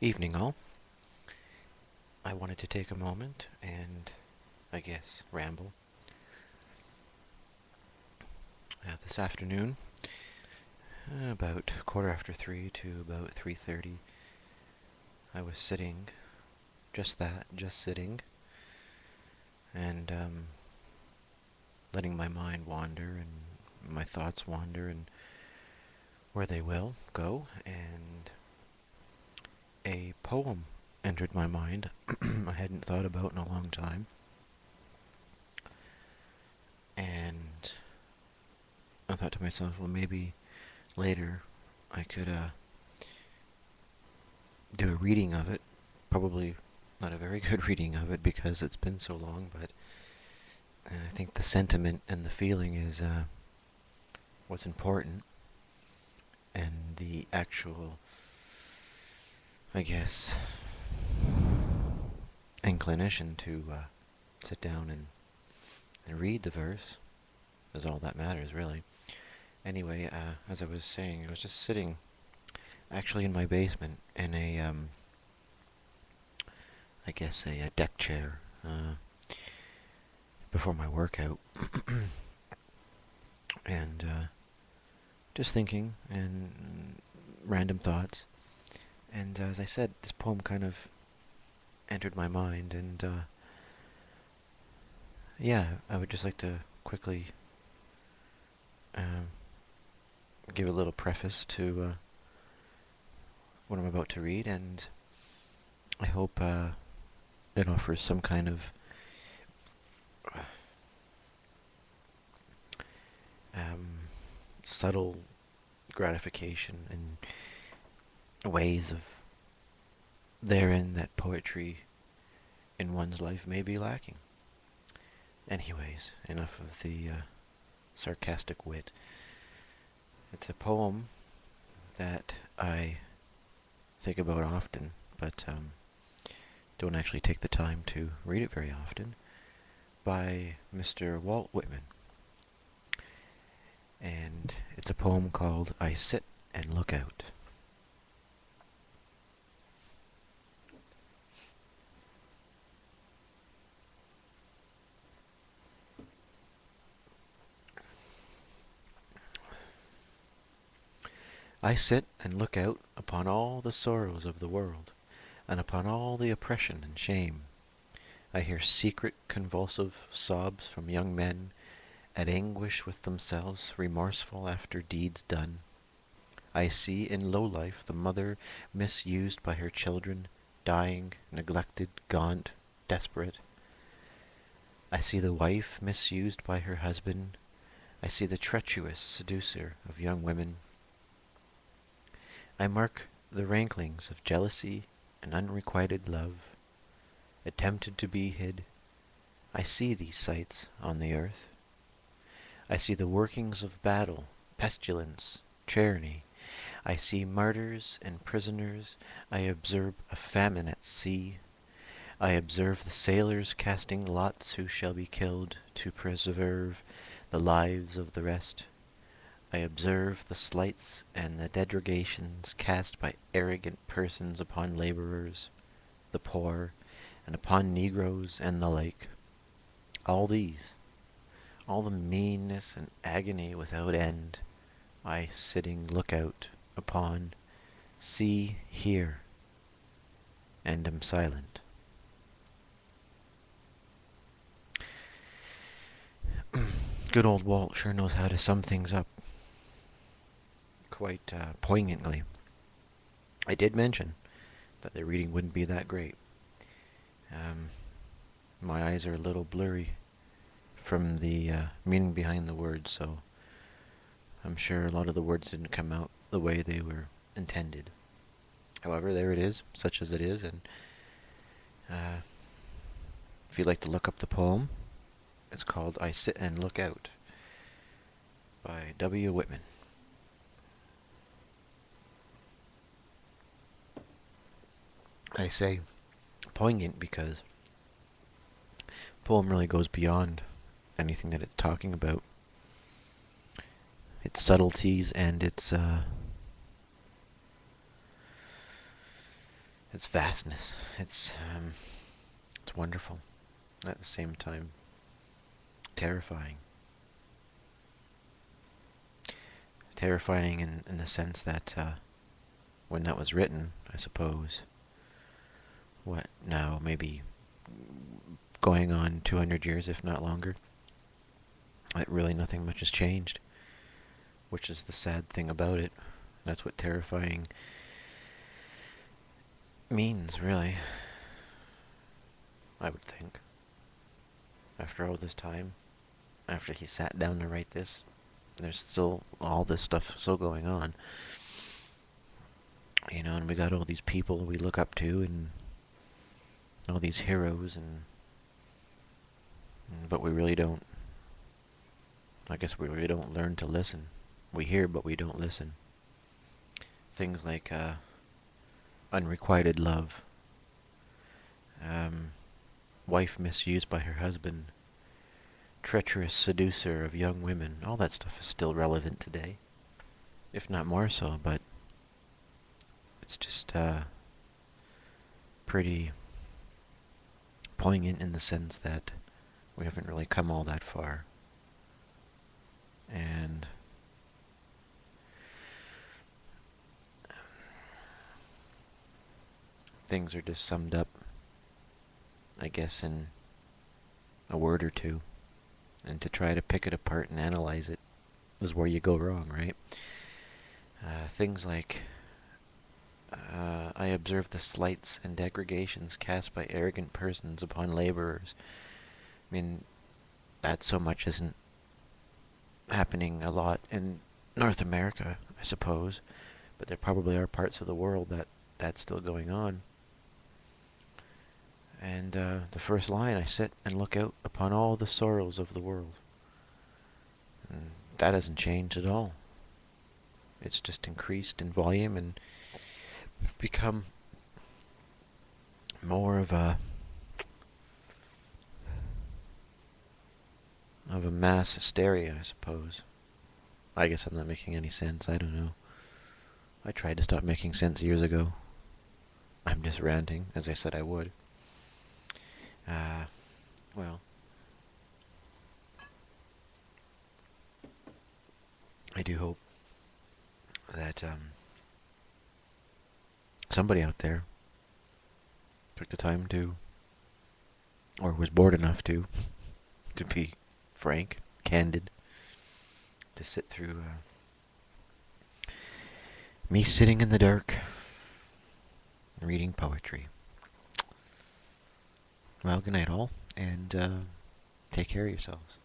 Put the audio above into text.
Evening, all. I wanted to take a moment and, I guess, ramble. This afternoon, about quarter after 3 to about 3:30, I was sitting, just sitting, and letting my mind wander and my thoughts wander and where they will go, and a poem entered my mind I hadn't thought about in a long time, and I thought to myself, well, maybe later I could do a reading of it. Probably not a very good reading of it because it's been so long, but I think the sentiment and the feeling is what's important, and the actual, I guess, inclination to sit down and read the verse is all that matters, really. Anyway, as I was saying, I was just sitting actually in my basement in a, I guess, a deck chair before my workout, and just thinking and random thoughts. And as I said, this poem kind of entered my mind, and yeah, I would just like to quickly um, give a little preface to what I'm about to read, and I hope it offers some kind of um, subtle gratification and ways of therein that poetry in one's life may be lacking. Anyways, enough of the sarcastic wit. It's a poem that I think about often, but don't actually take the time to read it very often, by Mr. Walt Whitman. And it's a poem called I Sit and Look Out. I sit and look out upon all the sorrows of the world, and upon all the oppression and shame. I hear secret convulsive sobs from young men, at anguish with themselves, remorseful after deeds done. I see in low life the mother misused by her children, dying, neglected, gaunt, desperate. I see the wife misused by her husband. I see the treacherous seducer of young women. I mark the ranklings of jealousy and unrequited love, attempted to be hid. I see these sights on the earth. I see the workings of battle, pestilence, tyranny. I see martyrs and prisoners. I observe a famine at sea. I observe the sailors casting lots who shall be killed to preserve the lives of the rest. I observe the slights and the derogations cast by arrogant persons upon laborers, the poor, and upon negroes and the like. All these, all the meanness and agony without end, I sitting look out upon, see, hear, and am silent. Good old Walt sure knows how to sum things up quite poignantly. I did mention that the reading wouldn't be that great. Um, my eyes are a little blurry from the meaning behind the words, so I'm sure a lot of the words didn't come out the way they were intended. However, there it is, such as it is, and uh, if you'd like to look up the poem, it's called I Sit and Look Out by W. Whitman. I say poignant because the poem really goes beyond anything that it's talking about. Its subtleties and its its vastness. It's wonderful. At the same time, terrifying. Terrifying in the sense that when that was written, I suppose, what now, maybe going on 200 years, if not longer, that really nothing much has changed, which is the sad thing about it. That's what terrifying means, really, I would think. After all this time, after he sat down to write this, there's still all this stuff still going on. You know, and we got all these people we look up to, and all these heroes, but we really don't, I guess we really don't learn to listen. We hear, but we don't listen. Things like unrequited love, wife misused by her husband, treacherous seducer of young women, all that stuff is still relevant today, if not more so, but it's just pretty poignant in the sense that we haven't really come all that far. And things are just summed up, I guess, in a word or two. And to try to pick it apart and analyze it is where you go wrong, right? Things like, I observe the slights and degradations cast by arrogant persons upon laborers. I mean, that so much isn't happening a lot in North America, I suppose, but there probably are parts of the world that that's still going on. And the first line, I sit and look out upon all the sorrows of the world. And that hasn't changed at all. It's just increased in volume and become more of a mass hysteria, I suppose. I guess I'm not making any sense. I don't know. I tried to stop making sense years ago. I'm just ranting, as I said I would. Well, I do hope that somebody out there took the time to, or was bored enough to be frank, candid, to sit through me sitting in the dark and reading poetry. Well, good night all, and take care of yourselves.